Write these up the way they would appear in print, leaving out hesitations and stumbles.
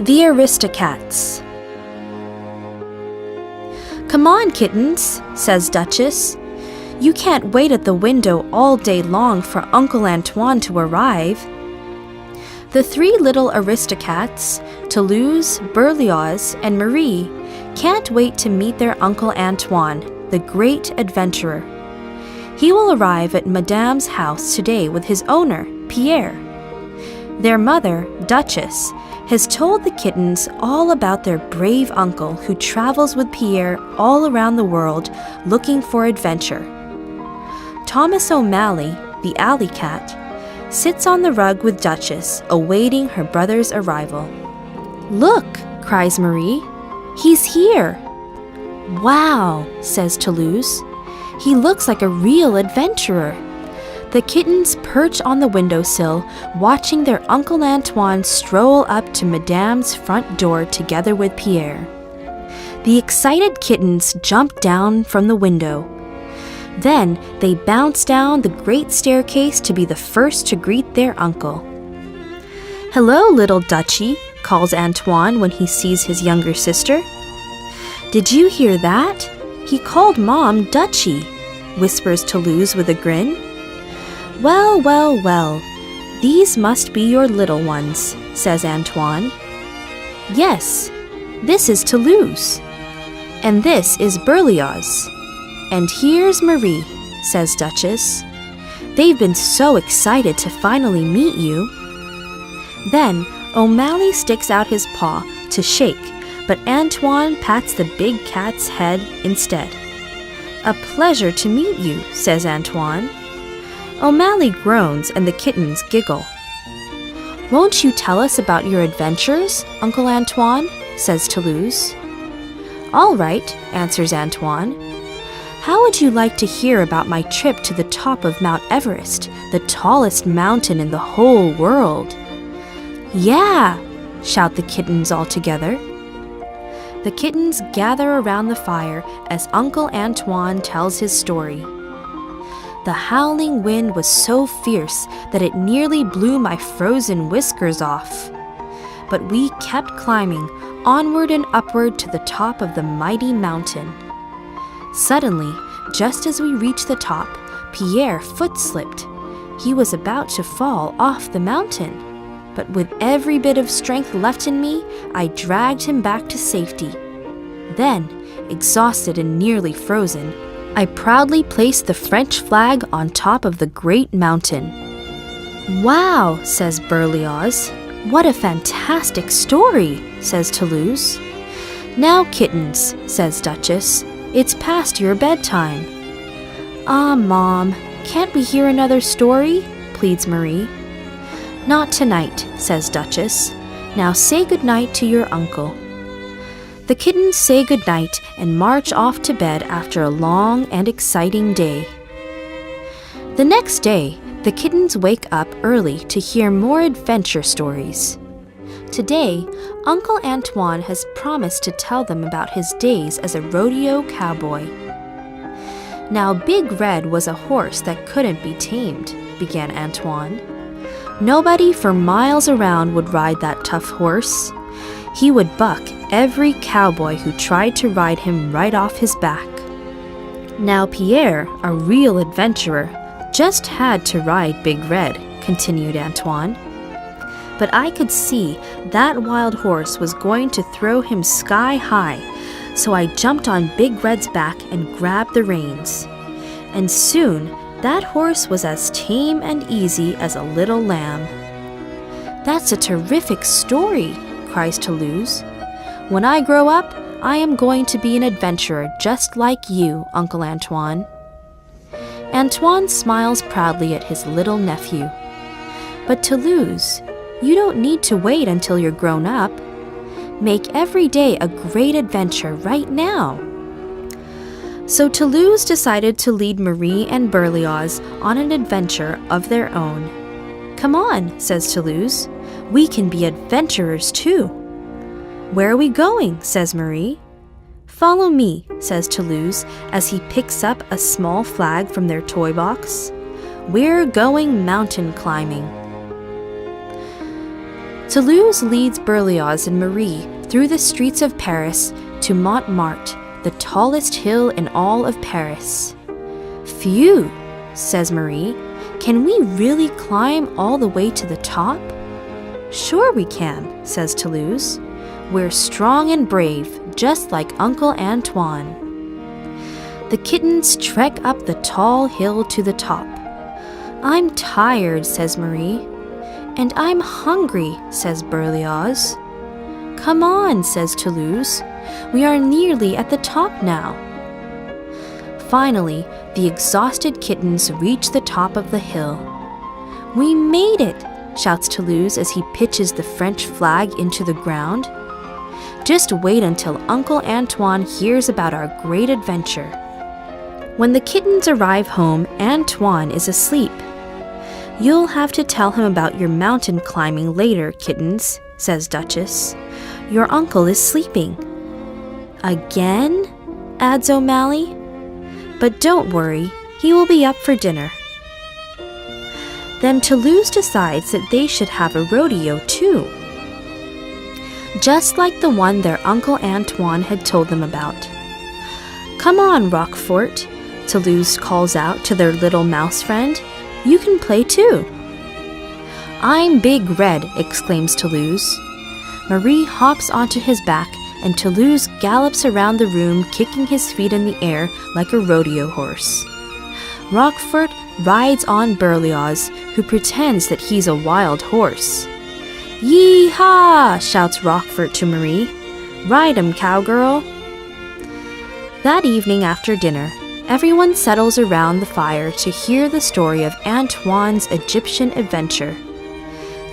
The Aristocats. "Come on, kittens," says Duchess. "You can't wait at the window all day long for Uncle Antoine to arrive." The three little Aristocats, Toulouse, Berlioz, and Marie, can't wait to meet their Uncle Antoine, the great adventurer. He will arrive at Madame's house today with his owner, Pierre. Their mother, Duchess, has told the kittens all about their brave uncle who travels with Pierre all around the world looking for adventure. Thomas O'Malley, the alley cat, sits on the rug with Duchess, awaiting her brother's arrival. "Look," cries Marie, "he's here." "Wow," says Toulouse, "he looks like a real adventurer." The kittens perch on the windowsill, watching their Uncle Antoine stroll up to Madame's front door together with Pierre. The excited kittens jump down from the window. Then they bounce down the great staircase to be the first to greet their uncle. "Hello, little Dutchie," calls Antoine when he sees his younger sister. "Did you hear that? He called Mom Dutchie," whispers Toulouse with a grin. "Well, well, well, these must be your little ones," says Antoine. "Yes, this is Toulouse, and this is Berlioz, and here's Marie," says Duchess. "They've been so excited to finally meet you." Then O'Malley sticks out his paw to shake, but Antoine pats the big cat's head instead. "A pleasure to meet you," says Antoine. O'Malley groans and the kittens giggle. "Won't you tell us about your adventures, Uncle Antoine?" says Toulouse. "All right," answers Antoine. "How would you like to hear about my trip to the top of Mount Everest, the tallest mountain in the whole world?" "Yeah!" shout the kittens all together. The kittens gather around the fire as Uncle Antoine tells his story. "The howling wind was so fierce that it nearly blew my frozen whiskers off. But we kept climbing onward and upward to the top of the mighty mountain. Suddenly, just as we reached the top, Pierre foot slipped. He was about to fall off the mountain. But with every bit of strength left in me, I dragged him back to safety. Then, exhausted and nearly frozen, I proudly placed the French flag on top of the great mountain." "Wow," says Berlioz. "What a fantastic story," says Toulouse. "Now, kittens," says Duchess, "it's past your bedtime." "Ah, Mom, can't we hear another story?" pleads Marie. "Not tonight," says Duchess. "Now say goodnight to your uncle." The kittens say goodnight and march off to bed after a long and exciting day. The next day, the kittens wake up early to hear more adventure stories. Today, Uncle Antoine has promised to tell them about his days as a rodeo cowboy. "Now, Big Red was a horse that couldn't be tamed," began Antoine. "Nobody for miles around would ride that tough horse. He would buck every cowboy who tried to ride him right off his back. Now Pierre, a real adventurer, just had to ride Big Red," continued Antoine. "But I could see that wild horse was going to throw him sky high, so I jumped on Big Red's back and grabbed the reins. And soon that horse was as tame and easy as a little lamb." "That's a terrific story," cries Toulouse. "When I grow up, I am going to be an adventurer just like you, Uncle Antoine." Antoine smiles proudly at his little nephew. "But Toulouse, you don't need to wait until you're grown up. Make every day a great adventure right now." So Toulouse decided to lead Marie and Berlioz on an adventure of their own. "Come on," says Toulouse. "We can be adventurers too." "Where are we going?" says Marie. "Follow me," says Toulouse as he picks up a small flag from their toy box. "We're going mountain climbing." Toulouse leads Berlioz and Marie through the streets of Paris to Montmartre, the tallest hill in all of Paris. "Phew," says Marie. "Can we really climb all the way to the top?" "Sure we can," says Toulouse. "We're strong and brave, just like Uncle Antoine." The kittens trek up the tall hill to the top. "I'm tired," says Marie. "And I'm hungry," says Berlioz. "Come on," says Toulouse. "We are nearly at the top now." Finally, the exhausted kittens reach the top of the hill. "We made it," shouts Toulouse as he pitches the French flag into the ground. "Just wait until Uncle Antoine hears about our great adventure." When the kittens arrive home, Antoine is asleep. "You'll have to tell him about your mountain climbing later, kittens," says Duchess. "Your uncle is sleeping." "Again?" adds O'Malley. "But don't worry, he will be up for dinner." Then Toulouse decides that they should have a rodeo too, just like the one their Uncle Antoine had told them about. "Come on, Roquefort," Toulouse calls out to their little mouse friend. "You can play too." "I'm Big Red," exclaims Toulouse. Marie hops onto his back and Toulouse gallops around the room, kicking his feet in the air like a rodeo horse. Roquefort rides on Berlioz, who pretends that he's a wild horse. "Yee-haw!" shouts Roquefort to Marie. "Ride 'em, cowgirl!" That evening after dinner, everyone settles around the fire to hear the story of Antoine's Egyptian adventure.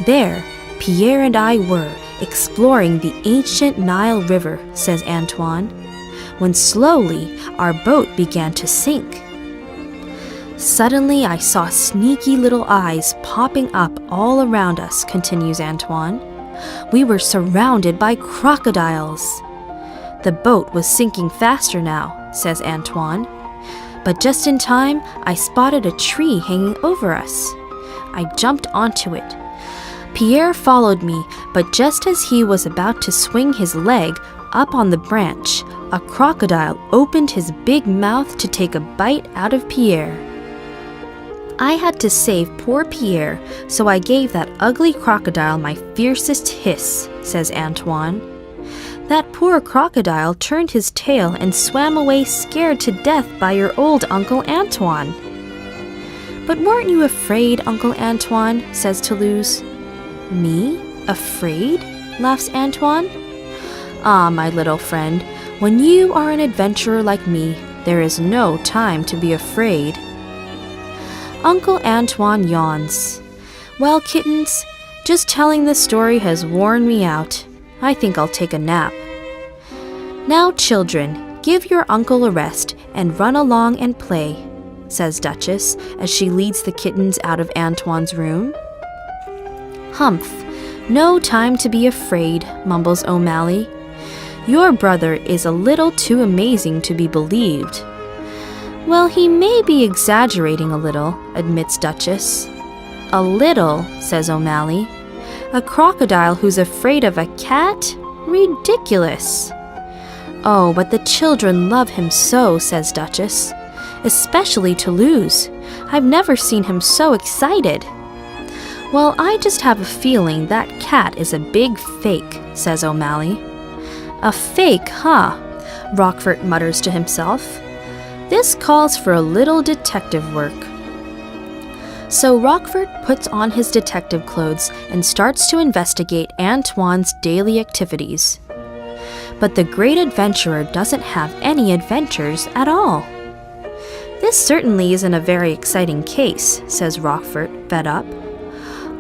"There, Pierre and I were, exploring the ancient Nile River," says Antoine, "when slowly our boat began to sink. Suddenly I saw sneaky little eyes popping up all around us," continues Antoine. "We were surrounded by crocodiles. The boat was sinking faster now," says Antoine. "But just in time, I spotted a tree hanging over us. I jumped onto it. Pierre followed me, but just as he was about to swing his leg up on the branch, a crocodile opened his big mouth to take a bite out of Pierre. I had to save poor Pierre, so I gave that ugly crocodile my fiercest hiss," says Antoine. "That poor crocodile turned his tail and swam away scared to death by your old Uncle Antoine." "But weren't you afraid, Uncle Antoine?" says Toulouse. "Me? Afraid?" laughs Antoine. "Ah, my little friend, when you are an adventurer like me, there is no time to be afraid." Uncle Antoine yawns. "Well, kittens, just telling this story has worn me out. I think I'll take a nap." "Now, children, give your uncle a rest and run along and play," says Duchess as she leads the kittens out of Antoine's room. "Humph, no time to be afraid," mumbles O'Malley. "Your brother is a little too amazing to be believed." "Well, he may be exaggerating a little," admits Duchess. "A little," says O'Malley. "A crocodile who's afraid of a cat? Ridiculous." "Oh, but the children love him so," says Duchess. "Especially Toulouse. I've never seen him so excited." "Well, I just have a feeling that cat is a big fake," says O'Malley. "A fake, huh?" Roquefort mutters to himself. "This calls for a little detective work." So Roquefort puts on his detective clothes and starts to investigate Antoine's daily activities. But the great adventurer doesn't have any adventures at all. "This certainly isn't a very exciting case," says Roquefort, fed up.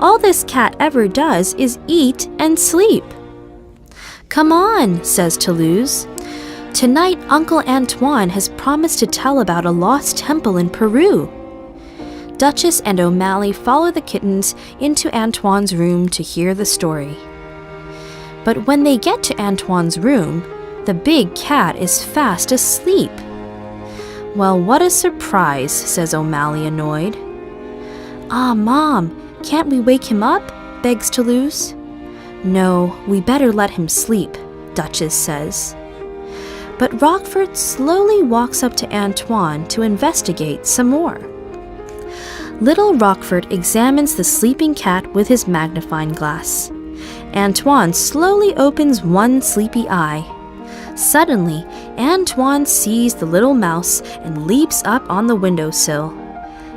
"All this cat ever does is eat and sleep." "Come on," says Toulouse. "Tonight Uncle Antoine has promised to tell about a lost temple in Peru." Duchess and O'Malley follow the kittens into Antoine's room to hear the story. But when they get to Antoine's room, the big cat is fast asleep. "Well, what a surprise," says O'Malley, annoyed. "Ah, Mom, can't we wake him up?" begs Toulouse. No, we better let him sleep, Duchess says. But Rockford slowly walks up to Antoine to investigate some more. Little Rockford examines the sleeping cat with his magnifying glass. Antoine slowly opens one sleepy eye. Suddenly, Antoine sees the little mouse and leaps up on the windowsill.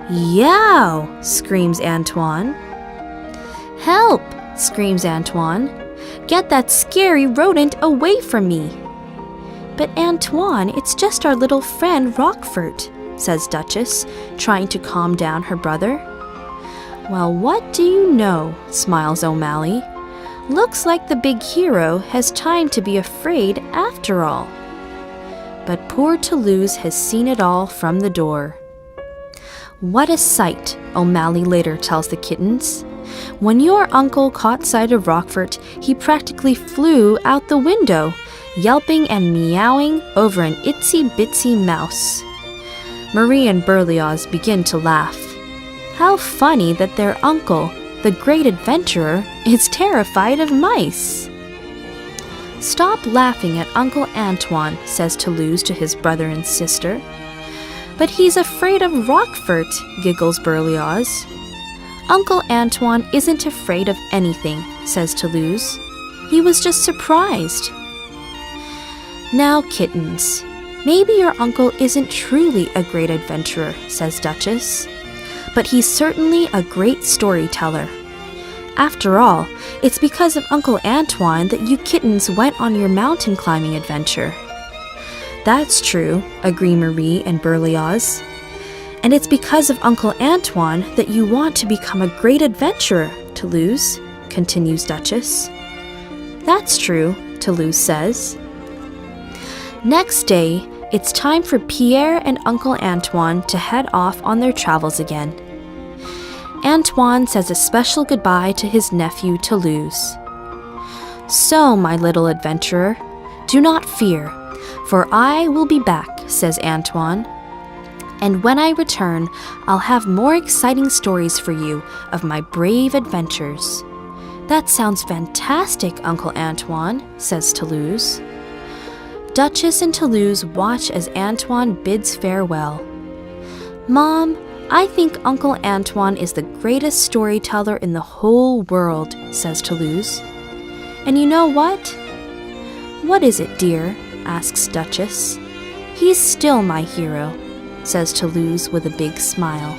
"Yow!" screams Antoine. "Help!" screams Antoine. "Get that scary rodent away from me!" "But Antoine, it's just our little friend Rockford," says Duchess, trying to calm down her brother. "Well, what do you know?" smiles O'Malley. "Looks like the big hero has time to be afraid after all." But poor Toulouse has seen it all from the door. "What a sight," O'Malley later tells the kittens. "When your uncle caught sight of Rockford, he practically flew out the window, yelping and meowing over an itsy-bitsy mouse." Marie and Berlioz begin to laugh. How funny that their uncle, the great adventurer, is terrified of mice. "Stop laughing at Uncle Antoine," says Toulouse to his brother and sister. "But he's afraid of Rockford," giggles Berlioz. "Uncle Antoine isn't afraid of anything," says Toulouse. "He was just surprised." "Now, kittens, maybe your uncle isn't truly a great adventurer," says Duchess, "but he's certainly a great storyteller. After all, it's because of Uncle Antoine that you kittens went on your mountain climbing adventure." "That's true," agree Marie and Berlioz. "And it's because of Uncle Antoine that you want to become a great adventurer, Toulouse," continues Duchess. "That's true," Toulouse says. Next day, it's time for Pierre and Uncle Antoine to head off on their travels again. Antoine says a special goodbye to his nephew Toulouse. "So, my little adventurer, do not fear, for I will be back," says Antoine. "And when I return, I'll have more exciting stories for you of my brave adventures." "That sounds fantastic, Uncle Antoine," says Toulouse. Duchess and Toulouse watch as Antoine bids farewell. "Mom, I think Uncle Antoine is the greatest storyteller in the whole world," says Toulouse. "And you know what?" "What is it, dear?" asks Duchess. "He's still my hero," says Toulouse with a big smile.